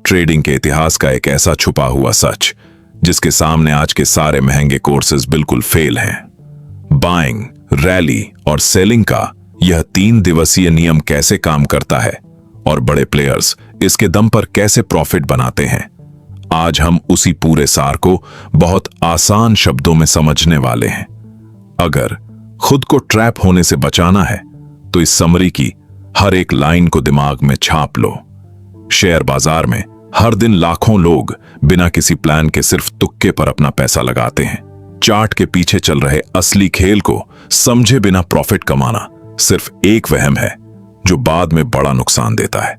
Trading के इतिहास का एक ऐसा छुपा हुआ सच जिसके सामने आज के सारे महंगे कोर्सेज बिल्कुल फेल हैं। बाइंग, रैली और सेलिंग का यह 3 दिवसीय नियम कैसे काम करता है और बड़े प्लेयर्स इसके दम पर कैसे प्रॉफिट बनाते हैं, आज हम उसी पूरे सार को बहुत आसान शब्दों में समझने वाले हैं। अगर खुद को ट्रैप होने से बचाना है तो इस समरी की हर एक लाइन को दिमाग में छाप लो। शेयर बाजार में हर दिन लाखों लोग बिना किसी प्लान के सिर्फ तुक्के पर अपना पैसा लगाते हैं। चार्ट के पीछे चल रहे असली खेल को समझे बिना प्रॉफिट कमाना सिर्फ एक वहम है जो बाद में बड़ा नुकसान देता है।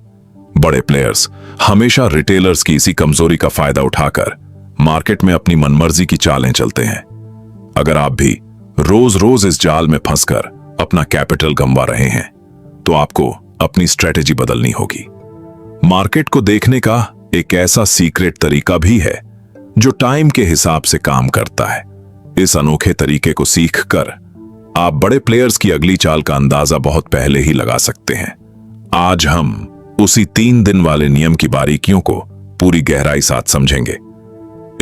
बड़े प्लेयर्स हमेशा रिटेलर्स की इसी कमजोरी का फायदा उठाकर मार्केट में अपनी मनमर्जी की चालें चलते हैं। अगर आप भी रोज रोज इस जाल में फंसकर अपना कैपिटल गंवा रहे हैं तो आपको अपनी स्ट्रेटेजी बदलनी होगी। मार्केट को देखने का एक ऐसा सीक्रेट तरीका भी है जो टाइम के हिसाब से काम करता है। इस अनोखे तरीके को सीखकर आप बड़े प्लेयर्स की अगली चाल का अंदाजा बहुत पहले ही लगा सकते हैं। आज हम उसी 3 दिन वाले नियम की बारीकियों को पूरी गहराई साथ समझेंगे।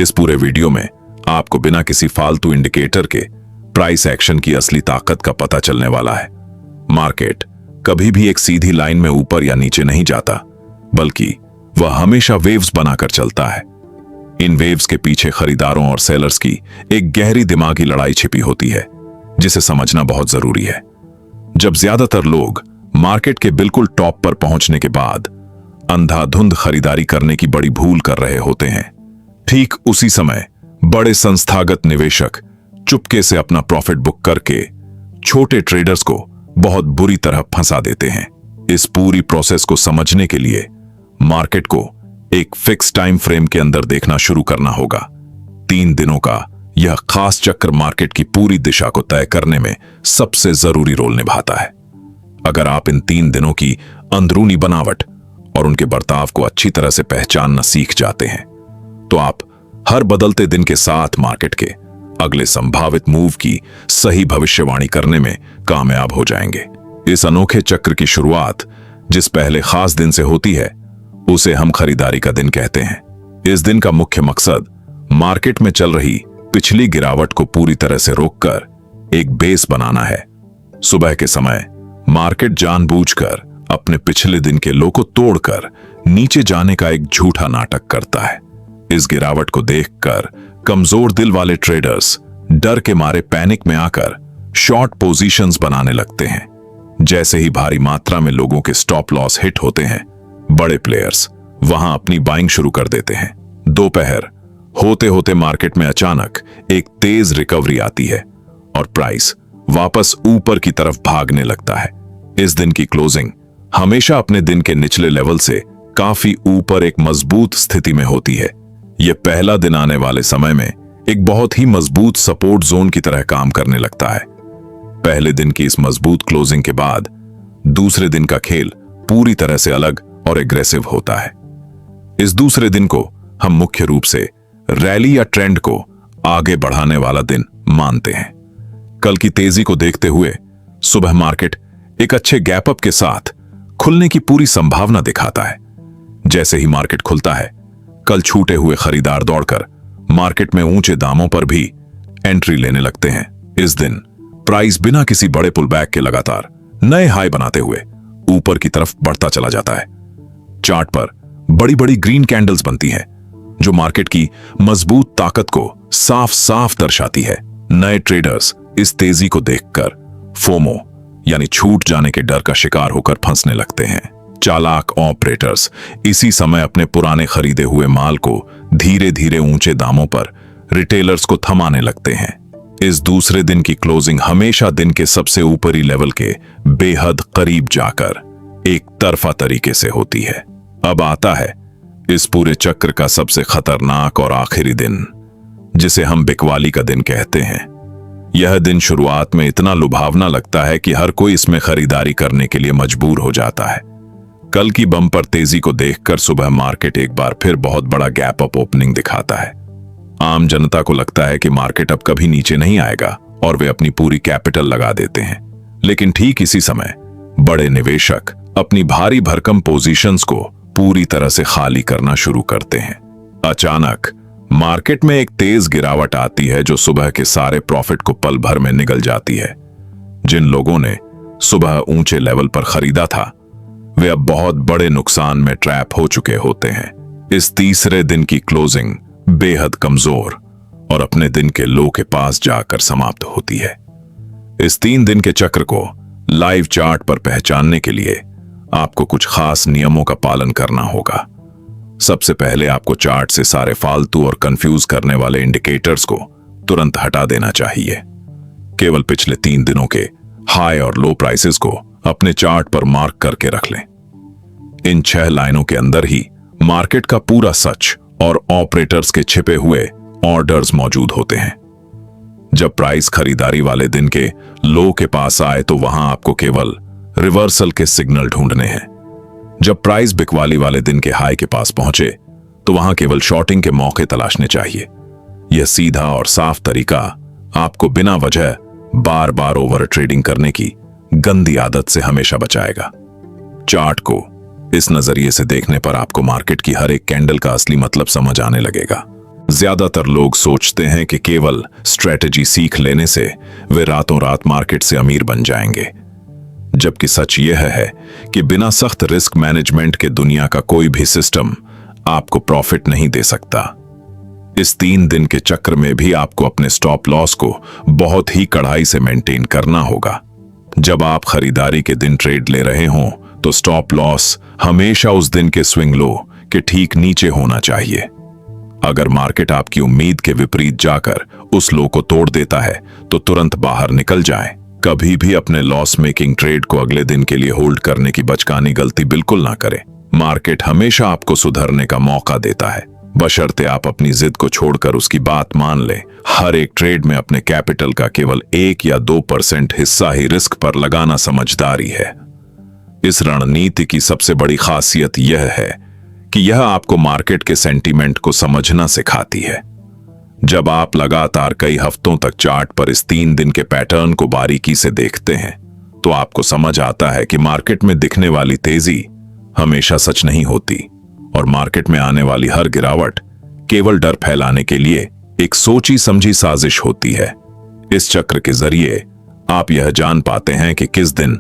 इस पूरे वीडियो में आपको बिना किसी फालतू इंडिकेटर के प्राइस एक्शन की असली ताकत का पता चलने वाला है। मार्केट कभी भी एक सीधी लाइन में ऊपर या नीचे नहीं जाता, बल्कि वह हमेशा वेव्स बनाकर चलता है। इन वेव्स के पीछे खरीदारों और सेलर्स की एक गहरी दिमागी लड़ाई छिपी होती है जिसे समझना बहुत जरूरी है। जब ज्यादातर लोग मार्केट के बिल्कुल टॉप पर पहुंचने के बाद अंधाधुंध खरीदारी करने की बड़ी भूल कर रहे होते हैं, ठीक उसी समय बड़े संस्थागत निवेशक चुपके से अपना प्रॉफिट बुक करके छोटे ट्रेडर्स को बहुत बुरी तरह फंसा देते हैं। इस पूरी प्रोसेस को समझने के लिए मार्केट को एक फिक्स टाइम फ्रेम के अंदर देखना शुरू करना होगा। 3 दिनों का यह खास चक्र मार्केट की पूरी दिशा को तय करने में सबसे जरूरी रोल निभाता है। अगर आप इन 3 दिनों की अंदरूनी बनावट और उनके बर्ताव को अच्छी तरह से पहचानना सीख जाते हैं तो आप हर बदलते दिन के साथ मार्केट के अगले संभावित मूव की सही भविष्यवाणी करने में कामयाब हो जाएंगे। इस अनोखे चक्र की शुरुआत जिस पहले खास दिन से होती है उसे हम खरीदारी का दिन कहते हैं। इस दिन का मुख्य मकसद मार्केट में चल रही पिछली गिरावट को पूरी तरह से रोककर एक बेस बनाना है। सुबह के समय मार्केट जानबूझकर अपने पिछले दिन के लो को तोड़कर नीचे जाने का एक झूठा नाटक करता है। इस गिरावट को देखकर कमजोर दिल वाले ट्रेडर्स डर के मारे पैनिक में आकर शॉर्ट पोजीशंस बनाने लगते हैं। जैसे ही भारी मात्रा में लोगों के स्टॉप लॉस हिट होते हैं, बड़े प्लेयर्स वहां अपनी बाइंग शुरू कर देते हैं। दोपहर होते होते मार्केट में अचानक एक तेज रिकवरी आती है और प्राइस वापस ऊपर की तरफ भागने लगता है। इस दिन की क्लोजिंग हमेशा अपने दिन के निचले लेवल से काफी ऊपर एक मजबूत स्थिति में होती है। यह पहला दिन आने वाले समय में एक बहुत ही मजबूत सपोर्ट जोन की तरह काम करने लगता है। पहले दिन की इस मजबूत क्लोजिंग के बाद दूसरे दिन का खेल पूरी तरह से अलग और एग्रेसिव होता है। इस दूसरे दिन को हम मुख्य रूप से रैली या ट्रेंड को आगे बढ़ाने वाला दिन मानते हैं। कल की तेजी को देखते हुए सुबह मार्केट एक अच्छे गैप अप के साथ खुलने की पूरी संभावना दिखाता है। जैसे ही मार्केट खुलता है, कल छूटे हुए खरीदार दौड़कर मार्केट में ऊंचे दामों पर भी एंट्री लेने लगते हैं। इस दिन प्राइस बिना किसी बड़े पुलबैक के लगातार नए हाई बनाते हुए ऊपर की तरफ बढ़ता चला जाता है। चार्ट पर बड़ी बड़ी ग्रीन कैंडल्स बनती हैं जो मार्केट की मजबूत ताकत को साफ साफ दर्शाती है। नए ट्रेडर्स इस तेजी को देखकर फोमो यानी छूट जाने के डर का शिकार होकर फंसने लगते हैं। चालाक ऑपरेटर्स इसी समय अपने पुराने खरीदे हुए माल को धीरे धीरे ऊंचे दामों पर रिटेलर्स को थमाने लगते हैं। इस दूसरे दिन की क्लोजिंग हमेशा दिन के सबसे ऊपरी लेवल के बेहद करीब जाकर एक तरफा तरीके से होती है। अब आता है इस पूरे चक्र का सबसे खतरनाक और आखिरी दिन, जिसे हम बिकवाली का दिन कहते हैं। यह दिन शुरुआत में इतना लुभावना लगता है कि हर कोई इसमें खरीदारी करने के लिए मजबूर हो जाता है। कल की बम्पर तेजी को देखकर सुबह मार्केट एक बार फिर बहुत बड़ा गैप अप ओपनिंग दिखाता है। आम जनता को लगता है कि मार्केट अब कभी नीचे नहीं आएगा और वे अपनी पूरी कैपिटल लगा देते हैं। लेकिन ठीक इसी समय बड़े निवेशक अपनी भारी भरकम पोजीशंस को पूरी तरह से खाली करना शुरू करते हैं। अचानक मार्केट में एक तेज गिरावट आती है जो सुबह के सारे प्रॉफिट को पल भर में निगल जाती है। जिन लोगों ने सुबह ऊंचे लेवल पर खरीदा था वे अब बहुत बड़े नुकसान में ट्रैप हो चुके होते हैं। इस तीसरे दिन की क्लोजिंग बेहद कमजोर और अपने दिन के लो के पास जाकर समाप्त होती है। इस 3 दिन के चक्र को लाइव चार्ट पर पहचानने के लिए आपको कुछ खास नियमों का पालन करना होगा। सबसे पहले आपको चार्ट से सारे फालतू और कंफ्यूज करने वाले इंडिकेटर्स को तुरंत हटा देना चाहिए। केवल पिछले 3 दिनों के हाई और लो प्राइसेस को अपने चार्ट पर मार्क करके रख लें। इन 6 लाइनों के अंदर ही मार्केट का पूरा सच और ऑपरेटर्स के छिपे हुए ऑर्डर्स मौजूद होते हैं। जब प्राइस खरीदारी वाले दिन के लो के पास आए तो वहां आपको केवल रिवर्सल के सिग्नल ढूंढने हैं। जब प्राइस बिकवाली वाले दिन के हाई के पास पहुंचे तो वहां केवल शॉर्टिंग के मौके तलाशने चाहिए। यह सीधा और साफ तरीका आपको बिना वजह बार बार ओवर ट्रेडिंग करने की गंदी आदत से हमेशा बचाएगा। चार्ट को इस नजरिए से देखने पर आपको मार्केट की हर एक कैंडल का असली मतलब समझ आने लगेगा। ज्यादातर लोग सोचते हैं कि केवल स्ट्रेटेजी सीख लेने से वे रातों रात मार्केट से अमीर बन जाएंगे, जबकि सच यह है कि बिना सख्त रिस्क मैनेजमेंट के दुनिया का कोई भी सिस्टम आपको प्रॉफिट नहीं दे सकता। इस 3 दिन के चक्र में भी आपको अपने स्टॉप लॉस को बहुत ही कड़ाई से मेंटेन करना होगा। जब आप खरीदारी के दिन ट्रेड ले रहे हों तो स्टॉप लॉस हमेशा उस दिन के स्विंग लो के ठीक नीचे होना चाहिए। अगर मार्केट आपकी उम्मीद के विपरीत जाकर उस लो को तोड़ देता है तो तुरंत बाहर निकल जाएं। कभी भी अपने लॉस मेकिंग ट्रेड को अगले दिन के लिए होल्ड करने की बचकानी गलती बिल्कुल ना करें। मार्केट हमेशा आपको सुधरने का मौका देता है, बशर्ते आप अपनी जिद को छोड़कर उसकी बात मान लें। हर एक ट्रेड में अपने कैपिटल का केवल 1 या 2% हिस्सा ही रिस्क पर लगाना समझदारी है। इस रणनीति की सबसे बड़ी खासियत यह है कि यह आपको मार्केट के सेंटीमेंट को समझना सिखाती है। जब आप लगातार कई हफ्तों तक चार्ट पर इस 3 दिन के पैटर्न को बारीकी से देखते हैं तो आपको समझ आता है कि मार्केट में दिखने वाली तेजी हमेशा सच नहीं होती और मार्केट में आने वाली हर गिरावट केवल डर फैलाने के लिए एक सोची समझी साजिश होती है। इस चक्र के जरिए आप यह जान पाते हैं कि किस दिन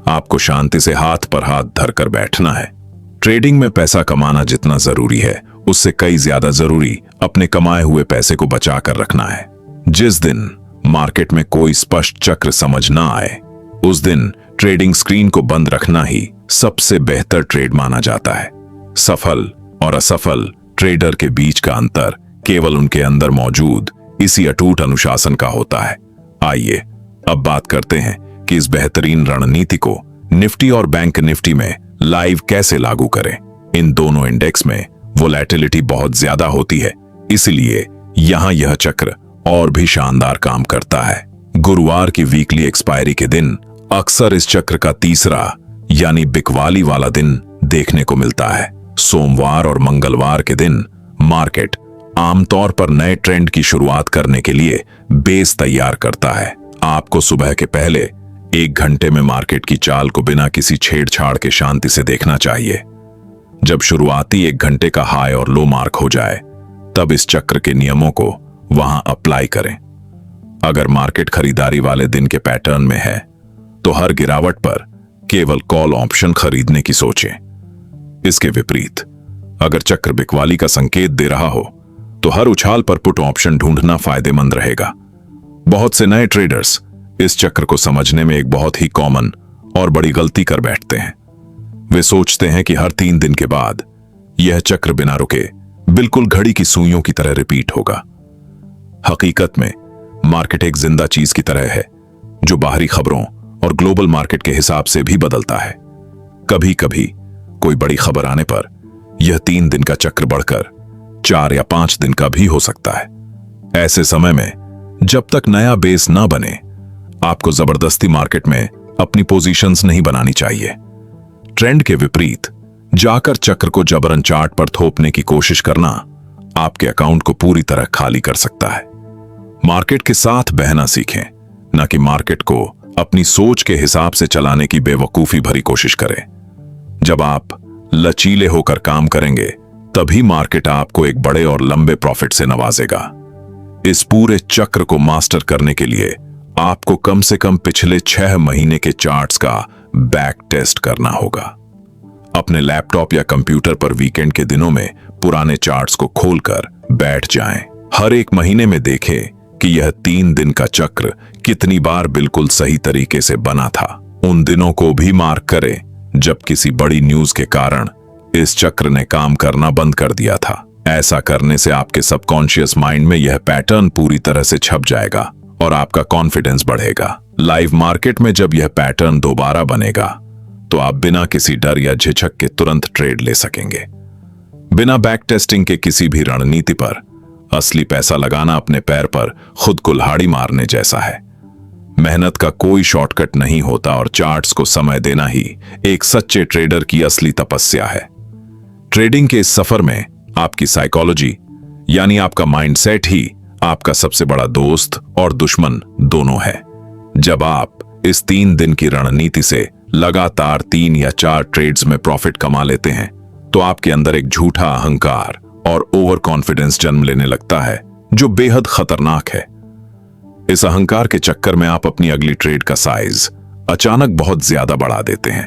आपको शांति से हाथ पर हाथ धरकर बैठना है। ट्रेडिंग में पैसा कमाना जितना जरूरी है उससे कई ज्यादा जरूरी अपने कमाए हुए पैसे को बचा कर रखना है। जिस दिन मार्केट में कोई स्पष्ट चक्र समझ ना आए उस दिन ट्रेडिंग स्क्रीन को बंद रखना ही सबसे बेहतर ट्रेड माना जाता है। सफल और असफल ट्रेडर के बीच का अंतर केवल उनके अंदर मौजूद इसी अटूट अनुशासन का होता है। आइए अब बात करते हैं कि इस बेहतरीन रणनीति को निफ्टी और बैंक निफ्टी में लाइव कैसे लागू करें। इन दोनों इंडेक्स में वोलेटिलिटी बहुत ज्यादा होती है, इसलिए यहां यह चक्र और भी शानदार काम करता है। गुरुवार की वीकली एक्सपायरी के दिन अक्सर इस चक्र का तीसरा यानी बिकवाली वाला दिन देखने को मिलता है। सोमवार और मंगलवार के दिन मार्केट आमतौर पर नए ट्रेंड की शुरुआत करने के लिए बेस तैयार करता है। आपको सुबह के पहले 1 घंटे में मार्केट की चाल को बिना किसी छेड़छाड़ के शांति से देखना चाहिए। जब शुरुआती 1 घंटे का हाई और लो मार्क हो जाए तब इस चक्र के नियमों को वहां अप्लाई करें। अगर मार्केट खरीदारी वाले दिन के पैटर्न में है तो हर गिरावट पर केवल कॉल ऑप्शन खरीदने की सोचें। इसके विपरीत अगर चक्र बिकवाली का संकेत दे रहा हो तो हर उछाल पर पुट ऑप्शन ढूंढना फायदेमंद रहेगा। बहुत से नए ट्रेडर्स इस चक्र को समझने में एक बहुत ही कॉमन और बड़ी गलती कर बैठते हैं। वे सोचते हैं कि हर 3 दिन के बाद यह चक्र बिना रुके बिल्कुल घड़ी की सुइयों की तरह रिपीट होगा। हकीकत में मार्केट एक जिंदा चीज की तरह है जो बाहरी खबरों और ग्लोबल मार्केट के हिसाब से भी बदलता है। कभी कभी कोई बड़ी खबर आने पर यह 3 दिन का चक्र बढ़कर 4 या 5 दिन का भी हो सकता है। ऐसे समय में जब तक नया बेस ना बने आपको जबरदस्ती मार्केट में अपनी पोजीशंस नहीं बनानी चाहिए। ट्रेंड के विपरीत जाकर चक्र को जबरन चार्ट पर थोपने की कोशिश करना आपके अकाउंट को पूरी तरह खाली कर सकता है। मार्केट के साथ बहना सीखें, न कि मार्केट को अपनी सोच के हिसाब से चलाने की बेवकूफी भरी कोशिश करें। जब आप लचीले होकर काम करेंगे, तभी मार्केट आपको एक बड़े और लंबे प्रॉफिट से नवाजेगा। इस पूरे चक्र को मास्टर करने के लिए आपको कम से कम पिछले 6 महीने के चार्ट्स का बैक टेस्ट करना होगा। अपने लैपटॉप या कंप्यूटर पर वीकेंड के दिनों में पुराने चार्ट्स को खोलकर बैठ जाएं। हर एक महीने में देखें कि यह 3 दिन का चक्र कितनी बार बिल्कुल सही तरीके से बना था। उन दिनों को भी मार्क करें जब किसी बड़ी न्यूज के कारण इस चक्र ने काम करना बंद कर दिया था। ऐसा करने से आपके सबकॉन्शियस माइंड में यह पैटर्न पूरी तरह से छप जाएगा और आपका कॉन्फिडेंस बढ़ेगा। लाइव मार्केट में जब यह पैटर्न दोबारा बनेगा तो आप बिना किसी डर या झिझक के तुरंत ट्रेड ले सकेंगे। बिना बैक टेस्टिंग के किसी भी रणनीति पर असली पैसा लगाना अपने पैर पर खुद कुल्हाड़ी मारने जैसा है। मेहनत का कोई शॉर्टकट नहीं होता और चार्ट्स को समय देना ही एक सच्चे ट्रेडर की असली तपस्या है। ट्रेडिंग के इस सफर में आपकी साइकोलॉजी यानी आपका माइंडसेट ही आपका सबसे बड़ा दोस्त और दुश्मन दोनों है। जब आप इस 3 दिन की रणनीति से लगातार 3 या 4 ट्रेड्स में प्रॉफिट कमा लेते हैं तो आपके अंदर एक झूठा अहंकार और ओवर कॉन्फिडेंस जन्म लेने लगता है जो बेहद खतरनाक है। इस अहंकार के चक्कर में आप अपनी अगली ट्रेड का साइज अचानक बहुत ज्यादा बढ़ा देते हैं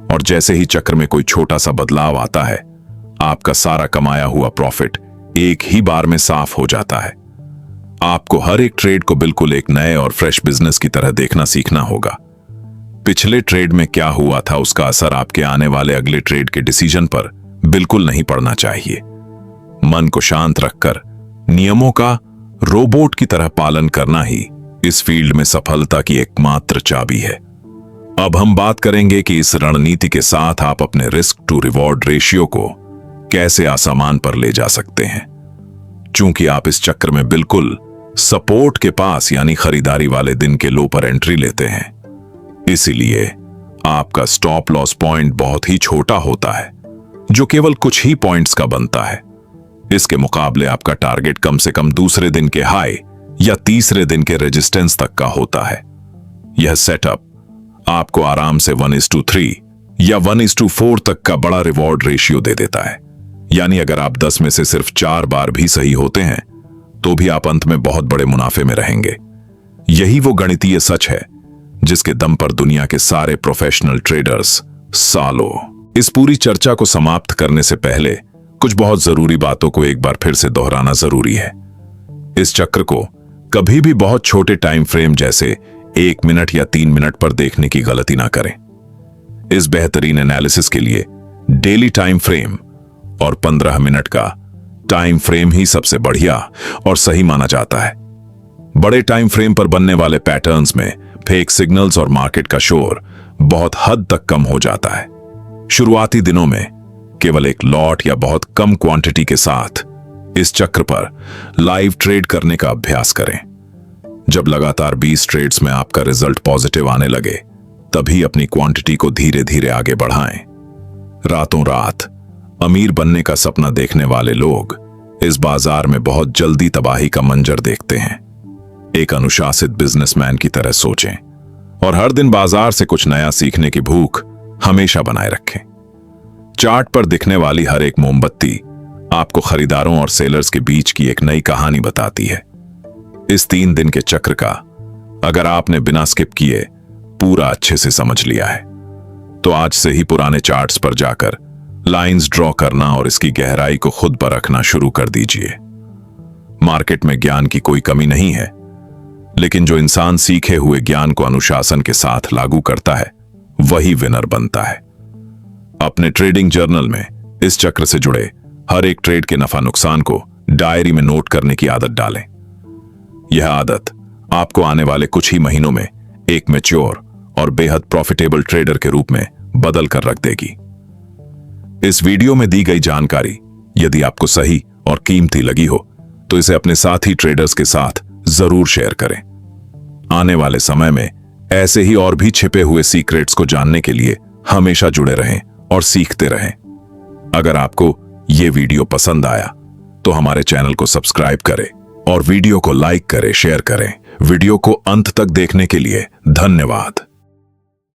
और जैसे ही चक्र में कोई छोटा सा बदलाव आता है, आपका सारा कमाया हुआ प्रॉफिट एक ही बार में साफ हो जाता है। आपको हर एक ट्रेड को बिल्कुल एक नए और फ्रेश बिजनेस की तरह देखना सीखना होगा। पिछले ट्रेड में क्या हुआ था उसका असर आपके आने वाले अगले ट्रेड के डिसीजन पर बिल्कुल नहीं पड़ना चाहिए। मन को शांत रखकर नियमों का रोबोट की तरह पालन करना ही इस फील्ड में सफलता की एकमात्र चाबी है। अब हम बात करेंगे कि इस रणनीति के साथ आप अपने रिस्क टू रिवॉर्ड रेशियो को कैसे आसमान पर ले जा सकते हैं। चूंकि आप इस चक्र में बिल्कुल सपोर्ट के पास यानी खरीदारी वाले दिन के लो पर एंट्री लेते हैं, इसीलिए आपका स्टॉप लॉस पॉइंट बहुत ही छोटा होता है जो केवल कुछ ही पॉइंट्स का बनता है। इसके मुकाबले आपका टारगेट कम से कम दूसरे दिन के हाई या तीसरे दिन के रेजिस्टेंस तक का होता है। यह सेटअप आपको आराम से 1:3 या 1:4 तक का बड़ा रिवॉर्ड रेशियो दे देता है। यानी अगर आप 10 में से सिर्फ 4 बार भी सही होते हैं तो भी आप अंत में बहुत बड़े मुनाफे में रहेंगे। यही वो गणितीय सच है जिसके दम पर दुनिया के सारे प्रोफेशनल ट्रेडर्स सालों। इस पूरी चर्चा को समाप्त करने से पहले कुछ बहुत जरूरी बातों को एक बार फिर से दोहराना जरूरी है। इस चक्र को कभी भी बहुत छोटे टाइम फ्रेम जैसे 1 मिनट या 3 मिनट पर देखने की गलती ना करें। इस बेहतरीन एनालिसिस के लिए डेली टाइम फ्रेम और 15 मिनट का टाइम फ्रेम ही सबसे बढ़िया और सही माना जाता है। बड़े टाइम फ्रेम पर बनने वाले पैटर्न्स में फेक सिग्नल्स और मार्केट का शोर बहुत हद तक कम हो जाता है। शुरुआती दिनों में केवल एक लॉट या बहुत कम क्वांटिटी के साथ इस चक्र पर लाइव ट्रेड करने का अभ्यास करें। जब लगातार 20 ट्रेड्स में आपका रिजल्ट पॉजिटिव आने लगे, तभी अपनी क्वांटिटी को धीरे धीरे आगे बढ़ाएं। रातों रात अमीर बनने का सपना देखने वाले लोग इस बाजार में बहुत जल्दी तबाही का मंजर देखते हैं। एक अनुशासित बिजनेसमैन की तरह सोचें और हर दिन बाजार से कुछ नया सीखने की भूख हमेशा बनाए रखें। चार्ट पर दिखने वाली हर एक मोमबत्ती आपको खरीदारों और सेलर्स के बीच की एक नई कहानी बताती है। इस 3 दिन के चक्र का अगर आपने बिना स्किप किए पूरा अच्छे से समझ लिया है तो आज से ही पुराने चार्ट्स पर जाकर लाइंस ड्रॉ करना और इसकी गहराई को खुद पर रखना शुरू कर दीजिए। मार्केट में ज्ञान की कोई कमी नहीं है, लेकिन जो इंसान सीखे हुए ज्ञान को अनुशासन के साथ लागू करता है वही विनर बनता है। अपने ट्रेडिंग जर्नल में इस चक्र से जुड़े हर एक ट्रेड के नफा नुकसान को डायरी में नोट करने की आदत डालें। यह आदत आपको आने वाले कुछ ही महीनों में एक मैच्योर और बेहद प्रॉफिटेबल ट्रेडर के रूप में बदल कर रख देगी। इस वीडियो में दी गई जानकारी यदि आपको सही और कीमती लगी हो तो इसे अपने साथी ट्रेडर्स के साथ जरूर शेयर करें। आने वाले समय में ऐसे ही और भी छिपे हुए सीक्रेट्स को जानने के लिए हमेशा जुड़े रहें और सीखते रहें। अगर आपको यह वीडियो पसंद आया तो हमारे चैनल को सब्सक्राइब करें और वीडियो को लाइक करें, शेयर करें। वीडियो को अंत तक देखने के लिए धन्यवाद।